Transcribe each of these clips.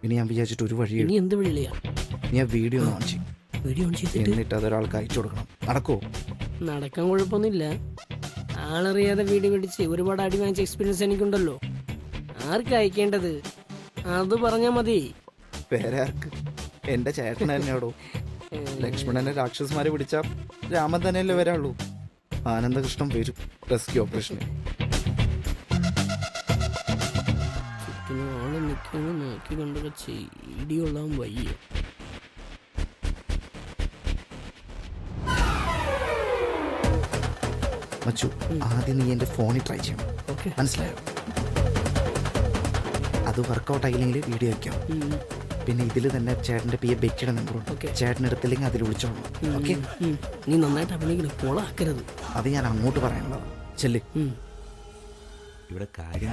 ഇനി ഞാൻ വിചാരിച്ചിട്ട് ഒരു വഴി ഇനി എന്ത് വിളിയാ? ഞാൻ വീഡിയോ ഓൺ ചെയ്യും, വീഡിയോ ഓൺ ചെയ്തിട്ട് എന്നിട്ട് അതൊരാൾക്ക് അയച്ചു കൊടുക്കണം. നടക്കോ? നടക്കാൻ കുഴപ്പമൊന്നുമില്ല. ആളറിയാതെ വീഡിയോ പിടിച്ച് ഒരുപാട് അടി വാങ്ങിച്ച എക്സ്പീരിയൻസ് എനിക്കുണ്ടല്ലോ. ആർക്ക് അയക്കേണ്ടത് അത് പറഞ്ഞാൽ മതി. വേറെ ആർക്ക്? എന്റെ ചേട്ടൻ തന്നെയാടോ. ലക്ഷ്മണനെ രാക്ഷസന്മാരെ പിടിച്ച രാമൻ തന്നെയല്ലേ വരാള്ളൂ. ആനന്ദകൃഷ്ണൻ വരും റെസ്ക്യൂ ഓപ്പറേഷന്. ചുറ്റിനും ആള് നിൽക്കുന്നു, നോക്കി കണ്ടൊക്കെ ചെയ്ടികൊള്ളാൻ വയ്യ. മച്ചു, ആദ്യം നീ എന്റെ ഫോണിൽ ട്രൈ ചെയ്യണം. ഓക്കെ, മനസ്സിലായോ? അത് വർക്കൗട്ട് ആയില്ലെങ്കിൽ വീഡിയോ വയ്ക്കാം. പിന്നെ ഇതിൽ തന്നെ ചേട്ടന്റെ ബെറ്റിയുടെ നമ്പറുണ്ട്. ചേട്ടൻ എടുത്തില്ലെങ്കിൽ അതിൽ വിളിച്ചോളൂ. ഓക്കെ? നീ നന്നായിട്ട് അഭിനയിക്കണം, കൊളാക്കരുത്. അത് ഞാൻ അങ്ങോട്ട് പറയാനുള്ളത്. ചെല്ല്. ഇവിടെ കാര്യം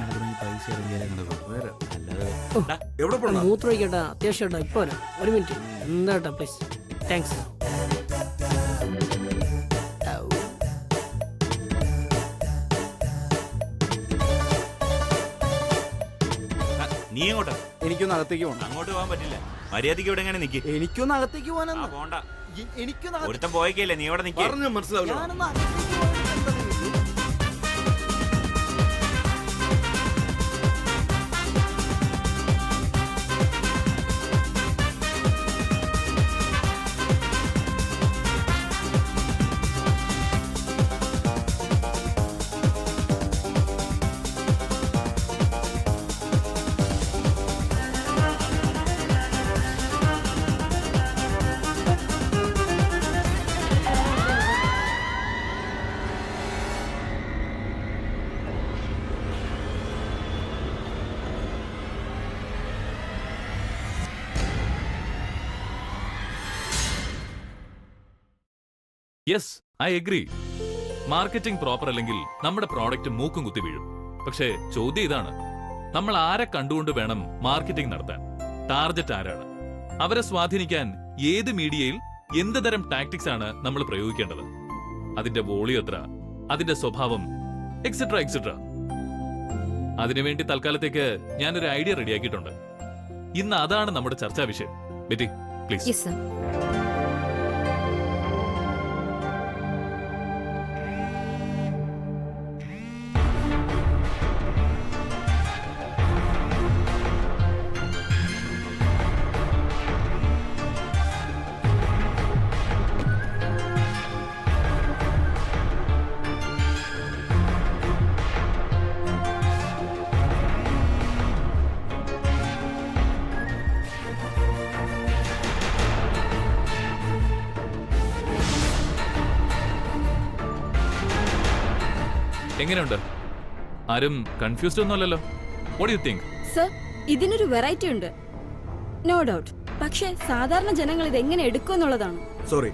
മൂത്രമൊഴിക്കട്ടാ, അത്യാവശ്യം കേട്ടോ. ഇപ്പൊ വരാം, ഒരു മിനിറ്റ്. എന്താട്ടാ please, thanks. നീ എങ്ങോട്ടാ? എനിക്കൊന്ന് അകത്തേക്ക് പോകണം. അങ്ങോട്ട് പോകാൻ പറ്റില്ല, മര്യാദയ്ക്ക് ഇവിടെ എങ്ങനെ നിൽക്കും. എനിക്കൊന്ന് അകത്തേക്ക് പോകാനാ. പോണ്ട, എനിക്കൊന്ന് ഒരുത്തം പോയേക്കല്ലേ, നീ ഇവിടെ നിൽക്കാൻ മനസ്സിലാവില്ല. Yes, I agree. Marketing proper അല്ലെങ്കിൽ നമ്മുടെ പ്രോഡക്റ്റ് മൂക്കും കുത്തി വീഴും. പക്ഷേ ചോദ്യം ഇതാണ്, നമ്മൾ ആരെ കണ്ടുകൊണ്ട് വേണം മാർക്കറ്റിംഗ് നടത്താൻ? ടാർഗറ്റ് ആരാണ്? അവരെ സ്വാധീനിക്കാൻ ഏത് മീഡിയയിൽ എന്ത് തരം ടാക്ടിക്സ് ആണ് നമ്മൾ പ്രയോഗിക്കേണ്ടത്? അതിന്റെ വോളിയം എത്ര, അതിന്റെ സ്വഭാവം, എക്സെട്ര എക്സെട്ര. അതിനുവേണ്ടി തൽക്കാലത്തേക്ക് ഞാനൊരു ഐഡിയ റെഡിയാക്കിയിട്ടുണ്ട്. ഇന്ന് അതാണ് നമ്മുടെ ചർച്ചാ വിഷയം. Betty, please. എങ്ങനെയുണ്ട്? ആരും കൺഫ്യൂസ്ഡ് ഒന്നുമല്ലല്ലോ? What you think? സർ, ഇതിനൊരു വെറൈറ്റി ഉണ്ട്, നോ ഡൗട്ട്. പക്ഷേ സാധാരണ ജനങ്ങൾ ഇത് എങ്ങനെ എടുക്കും എന്നുള്ളതാണ്. സോറി,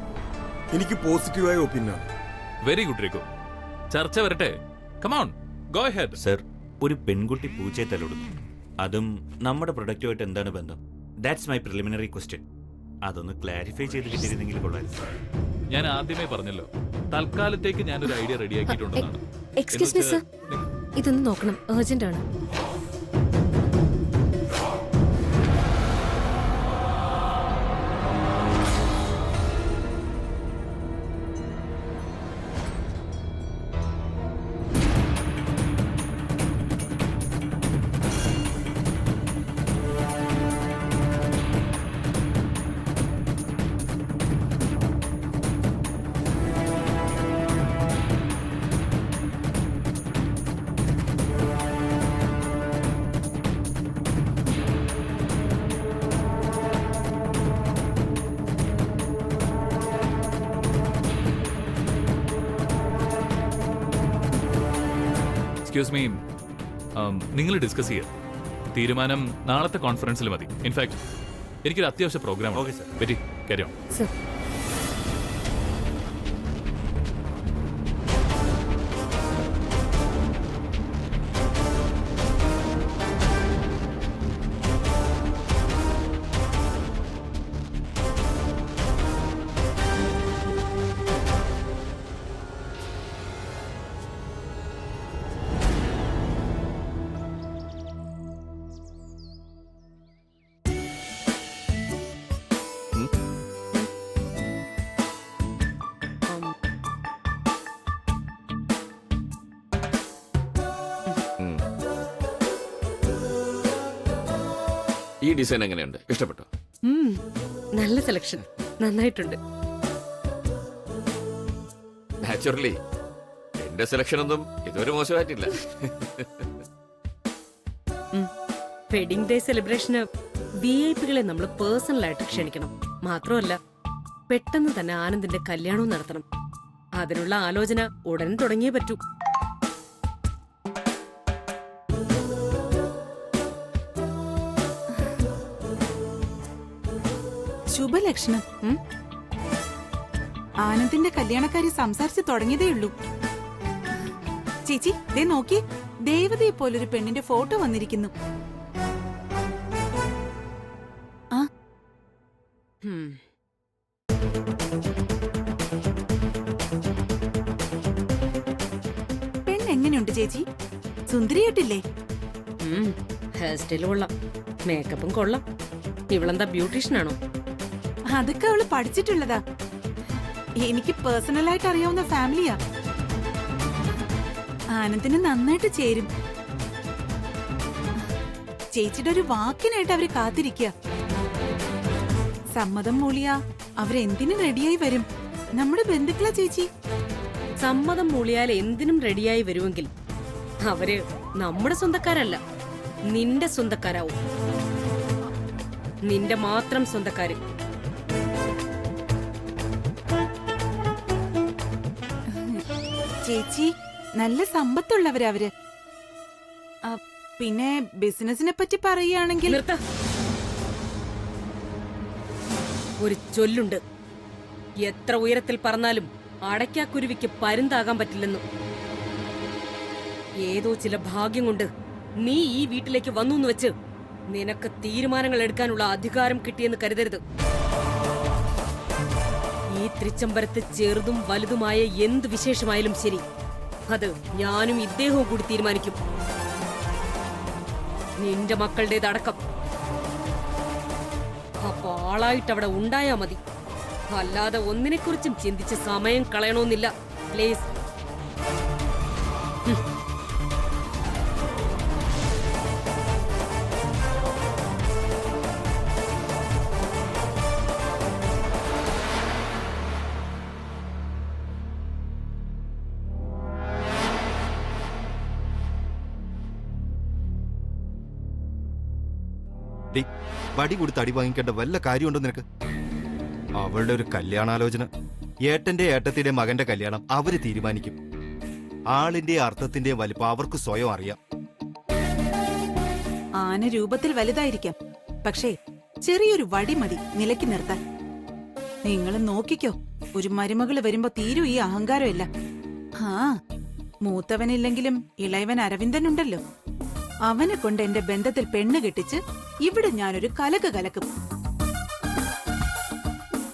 എനിക്ക് പോസിറ്റീവായ ഒപ്പീനിയൻ. Very good Rikku. ചർച്ച വരട്ടെ. Come on, go ahead. Sir, ഒരു പെൺകുട്ടി പൂച്ചയെ തലോടുന്നു, അതും നമ്മുടെ പ്രൊഡക്റ്റുമായിട്ട് എന്താണ് ബന്ധം? That's my preliminary question. അതൊന്ന് ക്ലാരിഫൈ ചെയ്ത് കിട്ടിയിരുന്നെങ്കിൽ കൊള്ളായിരുന്നു. ഞാൻ ആദ്യമേ പറഞ്ഞല്ലോ, തൽക്കാലത്തേക്ക് ഞാനൊരു ഐഡിയ റെഡിയാക്കിയിട്ടുണ്ടെന്നാണ്. എക്സ്ക്യൂസ് മീ സർ, ഇതൊന്ന് നോക്കണം, അർജന്റ് ആണ്. എക്സ്ക്യൂസ് മീ, നിങ്ങൾ ഡിസ്കസ് ചെയ്യുക. തീരുമാനം നാളത്തെ കോൺഫറൻസിൽ മതി. ഇൻഫാക്ട് എനിക്കൊരു അത്യാവശ്യ പ്രോഗ്രാം. Okay sir. പറ്റി കാര്യം. സർ, ഈ ഡിസൈൻ എങ്ങനെയുണ്ട്? ഇഷ്ടപ്പെട്ടോ? നല്ല സെലക്ഷൻ, നന്നായിട്ടുണ്ട്. നാച്ചുറലി എന്റെ സെലക്ഷൻ ഒന്നും ഇതുവരെ മോശമായിട്ടില്ല. വെഡിങ് ഡേ സെലിബ്രേഷന് VIP-കളെ നമ്മൾ പേഴ്സണലായിട്ട് ക്ഷണിക്കണം. മാത്രമല്ല പെട്ടെന്ന് തന്നെ ആനന്ദിന്റെ കല്യാണവും നടത്തണം. അതിനുള്ള ആലോചന ഉടൻ തുടങ്ങിയേ പറ്റൂ. ശുഭലക്ഷണം. ആനന്ദിന്റെ കല്യാണക്കാരി സംസാരിച്ചു തുടങ്ങിയതേ ഉള്ളൂ. ചേച്ചി ദേ നോക്കി, ദേവതയെ പോലൊരു പെണ്ണിന്റെ ഫോട്ടോ വന്നിരിക്കുന്നു. ആ ഉം. പെണ്ണെങ്ങനെയുണ്ട് ചേച്ചി? സുന്ദരിയായിട്ടില്ലേ? ഹെയർ സ്റ്റൈല് കൊള്ളാം, മേക്കപ്പും കൊള്ളാം. ഇവളെന്താ ബ്യൂട്ടീഷ്യനാണോ? അതൊക്കെ അവള് പഠിച്ചിട്ടുള്ളതാ. എനിക്ക് പേഴ്സണലായിട്ട് അറിയാവുന്ന ഫാമിലിയാ. ആനന്ദിന് നന്നായിട്ട് ചേരും. ചേച്ചിയുടെ ഒരു വാക്കിനായിട്ട് അവര് കാത്തിരിക്കുക. സമ്മതം മൂളിയ അവരെന്തിനും റെഡിയായി വരും. നമ്മുടെ ബന്ധുക്കളാ ചേച്ചി. സമ്മതം മൂളിയാൽ എന്തിനും റെഡിയായി വരുമെങ്കിൽ അവര് നമ്മുടെ സ്വന്തക്കാരല്ല, നിന്റെ സ്വന്തക്കാരാവും. നിന്റെ മാത്രം സ്വന്തക്കാര്. ചേച്ചി നല്ല സമ്പത്തുള്ളവരാ അവര്. പിന്നെ ബിസിനസിനെ പറ്റി പറയുകയാണെങ്കിൽ നിർത്ത. ഒരു ചൊല്ലുണ്ട്, എത്ര ഉയരത്തിൽ പറന്നാലും അടയ്ക്കാക്കുരുവിക്ക് പരുന്താകാൻ പറ്റില്ലെന്നു. ഏതോ ചില ഭാഗ്യം കൊണ്ട് നീ ഈ വീട്ടിലേക്ക് വന്നു എന്ന് വെച്ച് നിനക്ക് തീരുമാനങ്ങൾ എടുക്കാനുള്ള അധികാരം കിട്ടിയെന്ന് കരുതരുത്. ഈ തൃച്ചംബരത്ത് ചെറുതും വലുതുമായ എന്ത് വിശേഷമായാലും ശരി, അത് ഞാനും ഇദ്ദേഹവും കൂടി തീരുമാനിക്കും. നിന്റെ മക്കളുടേതടക്കം. അപ്പൊ ആളായിട്ട് അവിടെ ഉണ്ടായാ മതി. അല്ലാതെ ഒന്നിനെക്കുറിച്ചും ചിന്തിച്ച് സമയം കളയണമെന്നില്ല. പ്ലീസ്. വടി കൊടുത്ത് അടി വാങ്ങിക്കേണ്ട വല്ല കാര്യമുണ്ടോ നിനക്ക്? അവളുടെ ഒരു കല്യാണാലോചന, ഏട്ടന്റെ ഏട്ടത്തിന്റെ മകന്റെ കല്യാണം അവര് തീരുമാനിക്കും. ആളിന്റെ അർത്ഥത്തിന്റെ വലിപ്പം അവർക്ക് സ്വയം അറിയാം. ആന രൂപത്തിൽ വലുതായിരിക്കാം, പക്ഷേ ചെറിയൊരു വടി മതി നിലയ്ക്ക് നിർത്താൻ. നിങ്ങൾ നോക്കിക്കോ, ഒരു മരുമകള് വരുമ്പോ തീരും ഈ അഹങ്കാരമില്ല. മൂത്തവനില്ലെങ്കിലും ഇളയവൻ അരവിന്ദനുണ്ടല്ലോ, അവനെ കൊണ്ട് എന്റെ ബന്ധത്തിൽ പെണ്ണ് കെട്ടിച്ച് ഇവിടെ ഞാനൊരു കലക്ക് കലക്കും.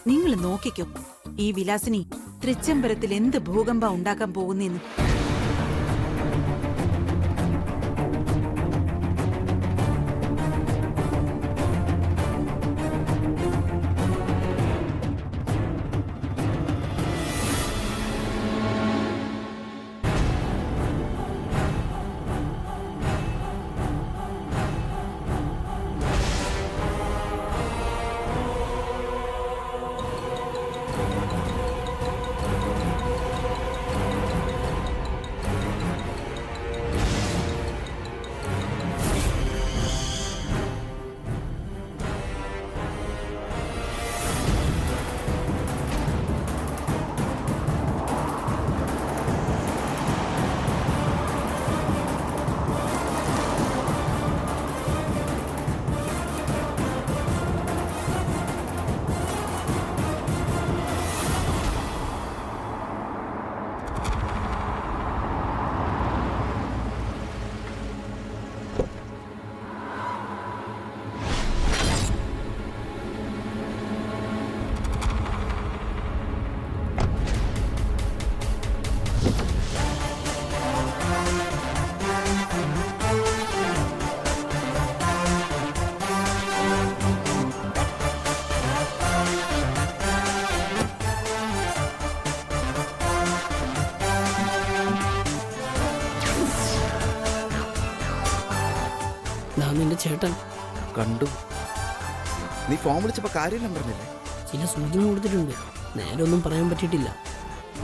നിങ്ങൾ നോക്കിക്കോ, ഈ വിലാസിനി തൃച്ചംബരത്തിൽ എന്ത് ഭൂകമ്പ ഉണ്ടാക്കാൻ പോകുന്നെന്ന്. നിന്റെ ചേട്ടൻ കണ്ടു. നീ ഫോൺ വിളിച്ചപ്പോ കാര്യമെല്ലാം പറഞ്ഞില്ലേ? ചില സൂചന കൊടുത്തിട്ടുണ്ട്, നേരെ ഒന്നും പറയാൻ പറ്റിയിട്ടില്ല.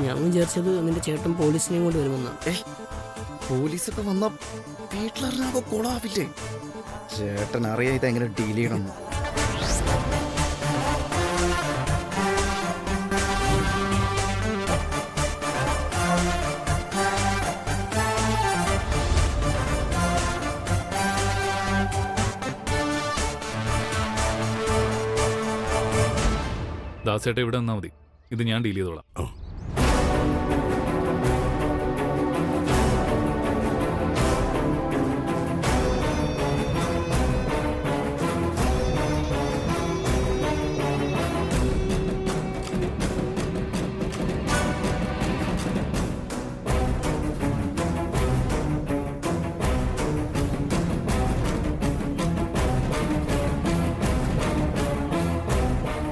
ഞാൻ വിചാരിച്ചത് നിന്റെ ചേട്ടൻ പോലീസിനെയും കൊണ്ട് വരുമെന്നാണ്. പോലീസൊക്കെ വന്ന വീട്ടിലറിഞ്ഞാകെ കൊളാവില്ലേ? ചേട്ടൻ അറിയാം ഇതെങ്ങനെ ഡീൽ ചെയ്യണമെന്ന്. ദാസേട്ട ഇവിടെ നിന്നാ മതി, ഇത് ഞാൻ ഡീൽ ചെയ്തോളാം.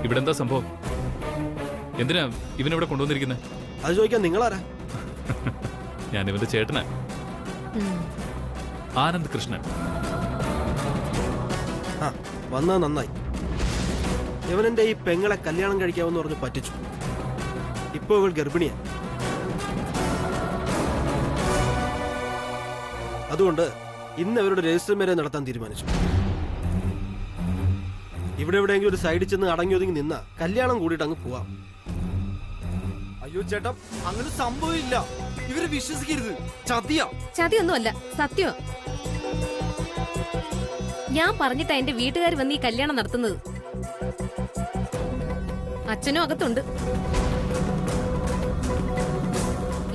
ഇവിടെ എന്താ സംഭവം? എന്തിനാ ഇവനിവിടെ കൊണ്ടുവന്നിരിക്കുന്നത്? അത് ചോദിക്കാൻ നിങ്ങളാരാ? ഞാൻ ഇവന്റെ ചേട്ടനാ, ആനന്ദ് കൃഷ്ണൻ. ആ, വന്നത് നന്നായി. ഇവനെന്റെ ഈ പെങ്ങളെ കല്യാണം കഴിക്കാമെന്ന് പറഞ്ഞ് പറ്റിച്ചു. ഇപ്പൊ ഇവൾ ഗർഭിണിയാ. അതുകൊണ്ട് ഇന്ന് അവരുടെ രജിസ്റ്റർ മേരെ നടത്താൻ തീരുമാനിച്ചു. ഇവിടെ എവിടെയെങ്കിലും ഒരു സൈഡിൽ ചെന്ന് അടങ്ങി ഒതുങ്ങി നിന്നാ കല്യാണം കൂടിയിട്ട് അങ്ങ് പോവാം. അയ്യോ ചേട്ടാ, അങ്ങനെ സംഭവമില്ല. ഇവര് വിശ്വസിക്കരുത്, ചതിയാ. ചതിയൊന്നുമല്ല, സത്യം. ഞാൻ പറഞ്ഞിട്ടാ എന്റെ വീട്ടുകാർ വന്ന് ഈ കല്യാണം നടത്തുന്നത്. അച്ഛനും അകത്തുണ്ട്.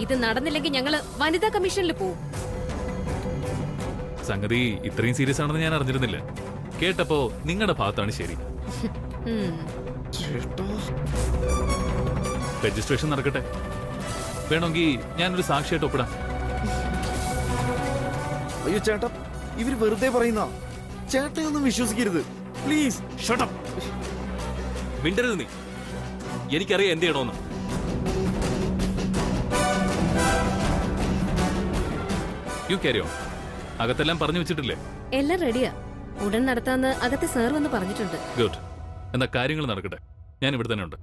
ഇത് നടന്നില്ലെങ്കിൽ ഞങ്ങള് വനിതാ കമ്മീഷനിൽ പോവും. സംഗതി ഇത്രയും സീരിയസ് ആണെന്ന് ഞാൻ അറിഞ്ഞിരുന്നില്ല. കേട്ടപ്പോ നിങ്ങളുടെ ഭാഗത്താണ് ശരി. രജിസ്ട്രേഷൻ നടക്കട്ടെ, വേണമെങ്കിൽ ഞാനൊരു സാക്ഷിയായിട്ട് ഒപ്പിടാം. അയ്യോ ചേട്ടാ, ഇവര് വെറുതെ പറയുന്ന. ചേട്ടയൊന്നും വിശ്വസിക്കരുത് പ്ലീസ്. Shut up. മിണ്ടരുത് നീ. എനിക്കറിയാം എന്ത് ചെയ്യണമെന്ന്. You carry on. അകത്തെല്ലാം പറഞ്ഞു വെച്ചിട്ടില്ലേ? എല്ലാം റെഡിയാ. ഉടൻ നടത്താന്ന് അകത്തെ സാർ വന്ന് പറഞ്ഞിട്ടുണ്ട്. ഗുഡ്. എന്നാ കാര്യങ്ങൾ നടക്കട്ടെ. ഞാൻ ഇവിടെ തന്നെ ഉണ്ട്.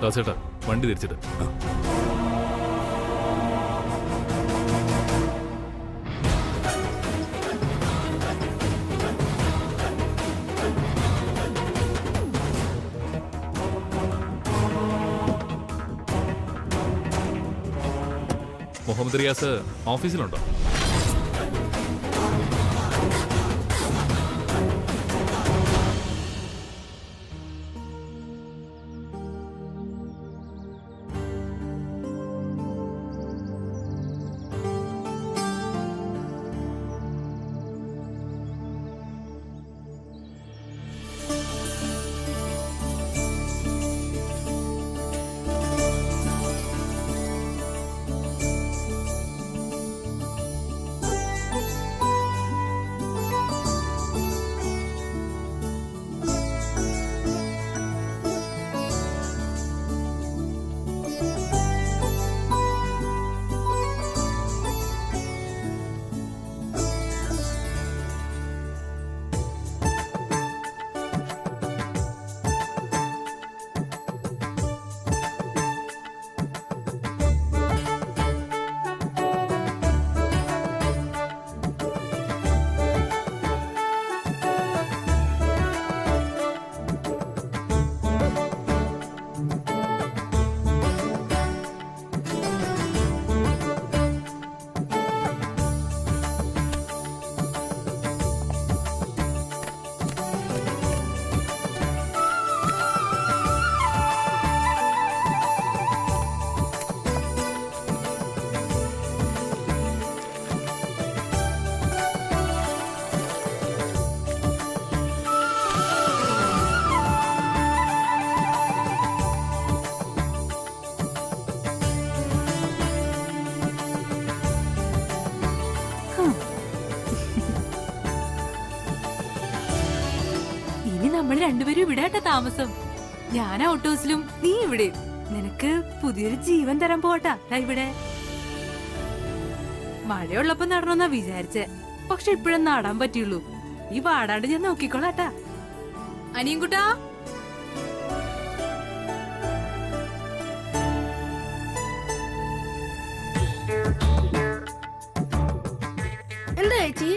ദാസേട്ടാ, വണ്ടി തിരിച്ചിട്ട്. മുഹമ്മദ് റിയാസ് ഓഫീസിലുണ്ടോ? രണ്ടുപേരും ഇവിടെ ആട്ടാ താമസം. ഞാൻ ഔട്ട് ഹൗസിലും നീ ഇവിടെ. നിനക്ക് പുതിയൊരു ജീവൻ തരാൻ പോട്ടാ ഇവിടെ. മഴയുള്ളപ്പോ നടണമെന്നാ വിചാരിച്ചേ, പക്ഷെ ഇപ്പഴും നടാൻ പറ്റിയുള്ളൂ. ഈ പാടാണ്ട് ഞാൻ നോക്കിക്കോളാട്ടാ. അനിയൻകുട്ടാ, എന്താ ചേച്ചി?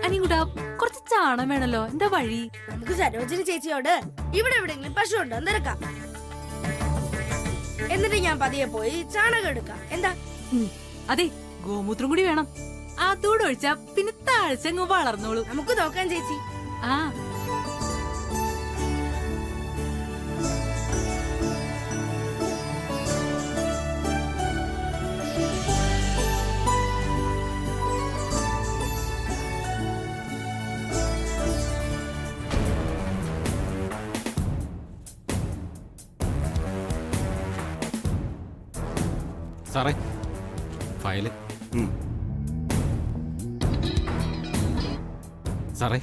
അനിയൻകുട്ടാ, കുറച്ച് ചാണം വേണല്ലോ. എന്താ വഴി? നമുക്ക് സരോജിനി ചേച്ചിയോട് ഇവിടെ എവിടെയെങ്കിലും പശു ഉണ്ടോ നിരക്കാം. എന്നിട്ട് ഞാൻ പതിയെ പോയി ചാണകം എടുക്കാം. എന്താ? അതെ, ഗോമൂത്രം കൂടി വേണം. അതോടെ ഒഴിച്ചാ പിന്നെ താഴ്ചങ്ങ് വളർന്നോളൂ. നമുക്ക് നോക്കാം ചേച്ചി. ആ സാറേ, ഫയല്. സാറേ,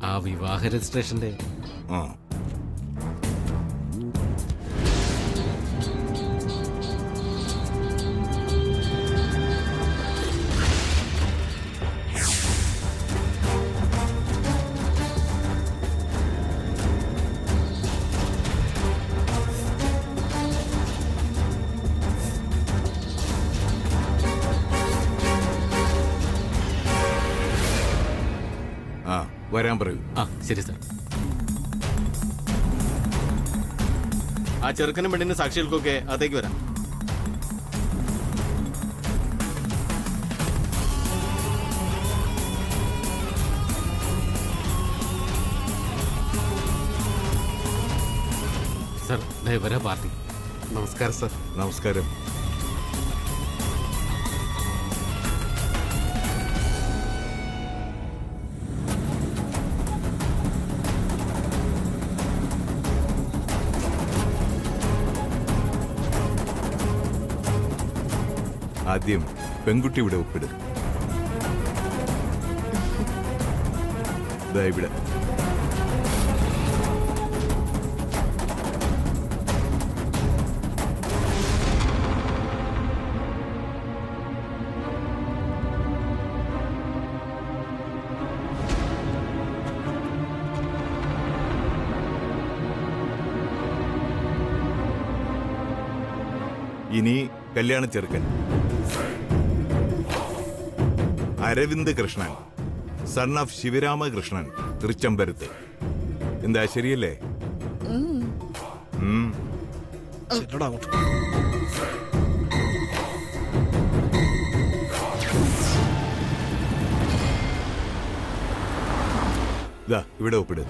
ആ വിവാഹ രജിസ്ട്രേഷന്റെ വരാൻ പറയൂ. ആ ശരി സാർ. ആ ചെറുക്കനും പെണ്ണിന്റെ സാക്ഷികൾക്കൊക്കെ അതേക്ക് വരാം. സാർ, വരാ പാർട്ടി. നമസ്കാരം സാർ. നമസ്കാരം. ആദ്യം പെൺകുട്ടി ഇവിടെ ഒപ്പിട്. ഇവിടെ ഇനി കല്യാണ ചെറുക്കൻ അരവിന്ദ് കൃഷ്ണൻ, സൺ ഓഫ് ശിവരാമകൃഷ്ണൻ, തൃച്ചംബരത്ത്. എന്താ ശരിയല്ലേ? ചെല്ലടാ അങ്ങോട്ട്. ഇവിടെ ഒപ്പിട്.